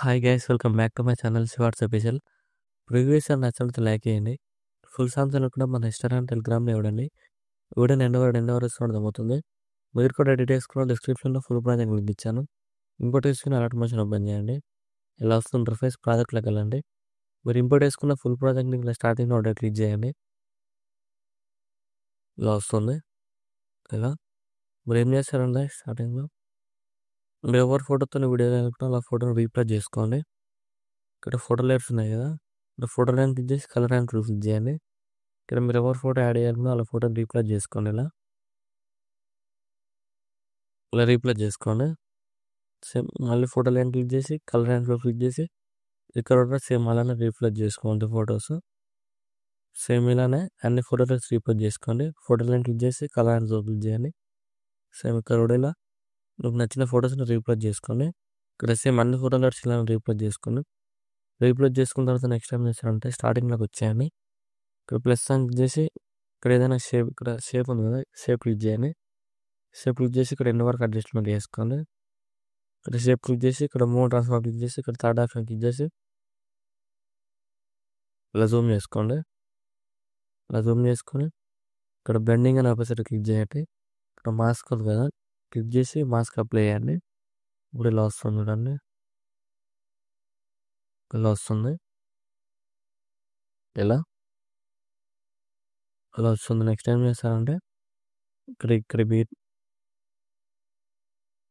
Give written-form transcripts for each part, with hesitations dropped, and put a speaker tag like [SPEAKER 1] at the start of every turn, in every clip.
[SPEAKER 1] Hi guys, welcome back to my channel Shivarts special. Previous sir నచ్చినట్టు like చేయండి. Full songs అనుకుండా మన Instagram, టెలిగ్రామ్లో ఇవ్వండి. వీడియోని ఎండ్ వరకు చూడడం అవుతుంది. మీరు కూడా డీటెయిల్స్ కూడా డిస్క్రిప్షన్లో ఫుల్ ప్రాజెక్ట్ లింక్ ఇచ్చాను. ఇంపోర్ట్ వేసుకుని అలర్ట్ మోషన్ ఓపెన్ చేయండి. ఇలా వస్తుంది ఇంటర్ఫేస్. ప్రాజెక్ట్లోకి వెళ్ళండి. మీరు ఇంపోర్ట్ వేసుకున్న ఫుల్ ప్రాజెక్ట్ లింక్ స్టార్టింగ్లో ఒకటి క్లిక్ చేయండి. ఇలా వస్తుంది. ఇలా మీరు ఏం చేస్తారంటే స్టార్టింగ్లో మీరు ఎవరి ఫోటోతో వీడియో అనుకుంటే అలా ఫోటోని రీప్లేస్ చేసుకోండి. ఇక్కడ ఫోటో లేయర్స్ ఉన్నాయి కదా, ఇక్కడ ఫోటో లైన్ క్లిక్ చేసి కలర్ అండ్ క్లిక్ చేయండి. ఇక్కడ మీరు ఎవరు ఫోటో యాడ్ చేయాలన్నా అలా ఫోటోని రీప్లేస్ చేసుకోండి. ఇలా రీప్లేస్ చేసుకోండి. సేమ్ మళ్ళీ ఫోటో లైన్ క్లిక్ చేసి కలర్ అండ్ క్లిక్ చేసి ఇక్కడ కూడా సేమ్ అలానే రీప్లేస్ చేసుకోండి ఫొటోస్. సేమ్ ఇలానే అన్ని ఫోటోస్ రీప్లేస్ చేసుకోండి. ఫోటో లైన్ క్లిక్ చేసి కలర్ అండ్ క్లిక్ చేయండి. సేమ్ ఇక్కడ కూడా ఇలా మీకు నచ్చిన ఫొటోస్ని రీప్లేస్ చేసుకోండి. ఇక్కడ సేమ్ అన్ని ఫోటోలు ఇలా రీప్లేస్ చేసుకోండి. రీప్లేస్ చేసుకున్న తర్వాత నెక్స్ట్ టైం చేస్తారంటే స్టార్టింగ్లోకి వచ్చేయండి. ఇక్కడ ప్లస్ అని చేసి ఇక్కడ ఏదైనా షేప్, ఇక్కడ షేప్ ఉంది కదా, షేప్ క్లిక్ చేయండి. షేప్ క్లిక్ చేసి ఇక్కడ ఎండ్ వరకు అడ్జస్ట్మెంట్ చేసుకోండి. ఇక్కడ షేప్ క్లిక్ చేసి ఇక్కడ మూవ్ ట్రాన్స్ఫార్మ్ క్లిక్ చేసి ఇక్కడ థర్డ్ ఆప్షన్ క్లిక్ చేసి ఇలా జూమ్ చేసుకోండి. ఇలా జూమ్ చేసుకొని ఇక్కడ బ్లెండింగ్ అని ఆపోజిట్ క్లిక్ చేయండి. ఇక్కడ మాస్క్ ఉంది కదా, క్లిక్ చేసి మాస్క్ అప్లై చేయండి. ఇప్పుడు ఇలా వస్తుంది చూడండి, ఇలా వస్తుంది. ఇలా అలా వస్తుంది. నెక్స్ట్ టైం చేస్తారంటే ఇక్కడ బీట్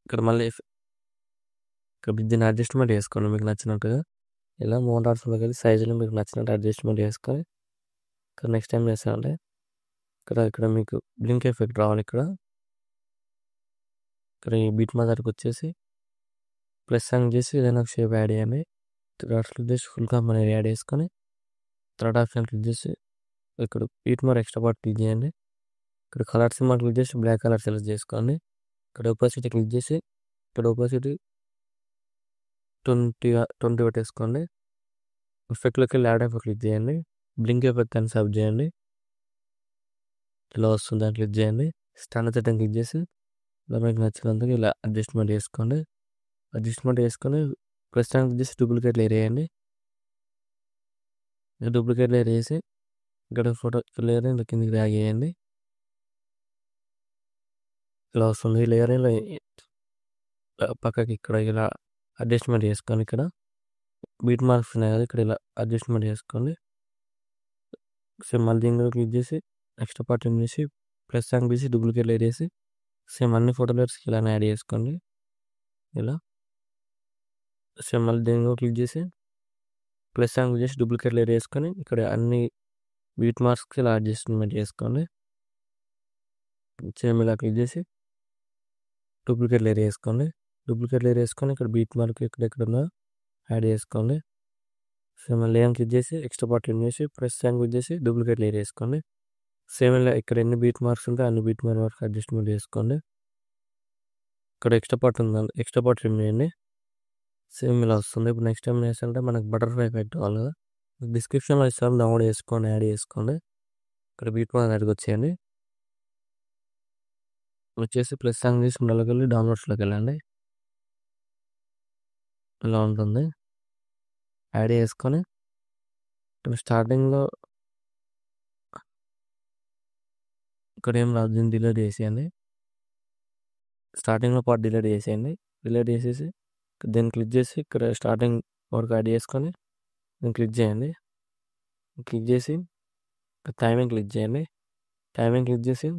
[SPEAKER 1] ఇక్కడ మళ్ళీ ఇక్కడ దీన్ని అడ్జస్ట్మెంట్ చేసుకోండి మీకు నచ్చినట్టుగా. ఇలా మోటార్స్లోకి వెళ్ళి సైజులో మీకు నచ్చినట్టు అడ్జస్ట్మెంట్ చేసుకొని ఇక్కడ నెక్స్ట్ టైం చేస్తారంటే ఇక్కడ మీకు బ్లింక్ ఎఫెక్ట్ రావాలి. ఇక్కడ ఈ బీట్ మాదర్కి వచ్చేసి ప్లస్ సాంగ్ చేసి ఏదైనా ఒక షేప్ యాడ్ చేయండి. క్లిక్ చేసి ఫుల్ కాంపౌండ్ యాడ్ చేసుకొని థర్డ్ ఆప్షన్ క్లిక్ చేసి ఇక్కడ బీట్ మార్ ఎక్స్ట్రా పార్ట్ క్లిక్ చేయండి. ఇక్కడ కలర్ సింబల్ క్లిక్ చేసి బ్లాక్ కలర్ సెలెక్ట్ చేసుకోండి. ఇక్కడ ఒపాసిటీ క్లిక్ చేసి ఇక్కడ ఒపాసిటీ 20 పెట్టేసుకోండి. ఎఫెక్ట్లోకి వెళ్ళి యాడ్ ఎఫెక్ట్ క్లిక్ చేయండి. బ్లింక్ ఎఫెక్ట్ అని సబ్ చేయండి. ఇలా వస్తుంది, దాన్ని క్లిక్ చేయండి. స్టాండర్డ్ సెట్టింగ్ క్లిక్ చేసి ఇలా మీకు నచ్చినందుకు ఇలా అడ్జస్ట్మెంట్ చేసుకోండి. అడ్జస్ట్మెంట్ చేసుకొని ప్లస్ క్లిక్ చేసి డూప్లికేట్ లేయర్ వేయండి. డూప్లికేట్ లేయర్ వేసి ఇక్కడ ఫోటో లేయర్ ఇలా కిందికి డ్రాగ్ చేయండి. ఇలా వస్తుంది. ఈ లేయర్ ఇలా పక్కకి ఇక్కడ ఇలా అడ్జస్ట్మెంట్ చేసుకోండి. ఇక్కడ బీట్ మార్క్స్ ఉన్నాయి కదా, ఇక్కడ ఇలా అడ్జస్ట్మెంట్ చేసుకోండి. సేమ్ మళ్ళీ దీని మీద క్లిక్ చేసి నెక్స్ట్ పార్ట్ ఏం చేసి ప్లస్ సాంగ్ తీసి డూప్లికేట్ లేయర్ వేసి సేమ్ అన్ని ఫోటో లేయర్స్కి ఇలా యాడ్ చేసుకోండి. ఇలా సేమ్ మళ్ళీ దీని మీద క్లిక్ చేసి ప్లస్ సాంగ్ చేసి డూప్లికేట్ లేయర్ వేసుకొని ఇక్కడ అన్ని బీట్ మార్క్స్కి ఇలా అడ్జస్ట్మెంట్ చేసుకోండి. సేమ్ ఇలా క్లిక్ చేసి డూప్లికేట్ లేయర్ వేసుకోండి. డూప్లికేట్ లేయర్ వేసుకొని ఇక్కడ బీట్ మార్క్ ఎక్కడెక్కడ ఉందో యాడ్ చేసుకోండి. సేమ్ మళ్ళీ ఏం క్లిక్ చేసి ఎక్స్ట్రా పార్ట్ ఏం చేసి ప్లస్ సాంగ్ క్లిక్ చేసి డూప్లికేట్ లేయర్ వేసుకోండి. సేమ్ ఇలా ఇక్కడ ఎన్ని బీట్ మార్క్స్ ఉంటే అన్ని బీట్ మార్క్ వరకు అడ్జస్ట్మెంట్ చేసుకోండి. ఇక్కడ ఎక్స్ట్రా పార్ట్ ఉందండి, ఎక్స్ట్రా పార్ట్ రిమూవ్ చేయండి. సేమ్ ఇలా వస్తుంది. ఇప్పుడు నెక్స్ట్ టైం చేస్తుంటే మనకు బటర్ఫ్లై ఎఫెక్ట్ కావాలి కదా, డిస్క్రిప్షన్లో ఇస్తాను, డౌన్లోడ్ చేసుకోండి, యాడ్ చేసుకోండి. ఇక్కడ బీట్ మార్క్ యాడ్కి వచ్చేయండి. వచ్చేసి ప్లస్ సాంగ్ చేసి ఇందులోకి వెళ్ళి డౌన్లోడ్స్లోకి వెళ్ళండి. ఇలా ఉంటుంది. యాడ్ చేసుకొని ఇక్కడ స్టార్టింగ్లో ఇక్కడ ఏం రాదు, దీన్ని డిలీట్ చేసేయండి. స్టార్టింగ్లో పార్ట్ డిలీట్ చేసేయండి. డిలీట్ చేసేసి దీన్ని క్లిక్ చేసి ఇక్కడ స్టార్టింగ్ వరకు యాడ్ చేసుకొని దీన్ని క్లిక్ చేయండి. క్లిక్ చేసి టైమింగ్ క్లిక్ చేయండి. టైమింగ్ క్లిక్ చేసి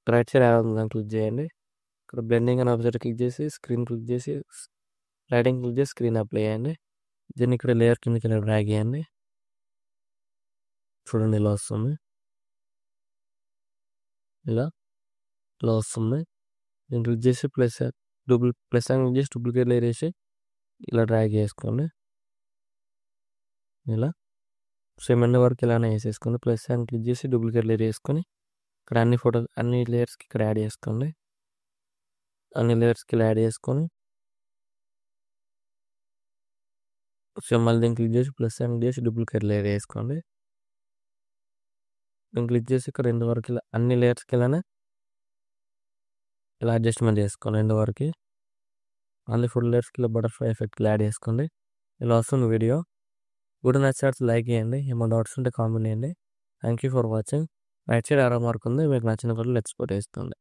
[SPEAKER 1] రైట్ సైడ్ యాడ్ ఉంది దాన్ని క్లిక్ చేయండి. ఇక్కడ బ్లెండింగ్ అని ఆపోజిట్ క్లిక్ చేసి స్క్రీన్ క్లిక్ చేసి రైటింగ్ క్లిక్ చేసి స్క్రీన్ అప్లై చేయండి. దీన్ని ఇక్కడ లేయర్ కిందకి ఇలా డ్రాగ్ చేయండి. చూడండి ఇలా వస్తుంది. ఇలా వస్తుంది. దీన్ని క్లిక్ చేసి ప్లస్ క్లిక్ చేసి డూప్లికేట్ లేయర్ వేసి ఇలా డ్రాగ్ చేసుకోండి. ఇలా సేమ్ ఎండ్ వరకు ఇలానే వేసేసుకోండి. ప్లస్ అని క్లిక్ చేసి డూప్లికేట్ లేయర్ వేసుకొని ఇక్కడ అన్ని లేయర్స్కి ఇక్కడ యాడ్ చేసుకోండి. అన్ని లేయర్స్కి ఇలా యాడ్ చేసుకొని సేమ్ మళ్ళీ దీన్ని క్లిక్ చేసి ప్లస్ అని చేసి డూప్లికేట్ లేయర్ వేసుకోండి. దీన్ని క్లిక్ చేసి ఇక్కడ ఎండ్ వరకు ఇలా అన్ని లేయర్స్కి ఇలానే ఇలా అడ్జస్ట్మెంట్ చేసుకోండి ఎండ్ వరకు. అన్ని ఫోటో లేయర్స్కి ఇలా బటర్ఫ్లై ఎఫెక్ట్ యాడ్ చేసుకోండి. ఇలా వస్తుంది వీడియో. వీడియో నచ్చినట్టు లైక్ చేయండి. ఏమైనా డౌట్స్ ఉంటే కామెంట్ చేయండి. Thank you for watching. Right side ఆరో మార్క్ ఉంది, మీకు నచ్చిన కూడా ఎక్స్పోర్ట్ చేస్తుంది.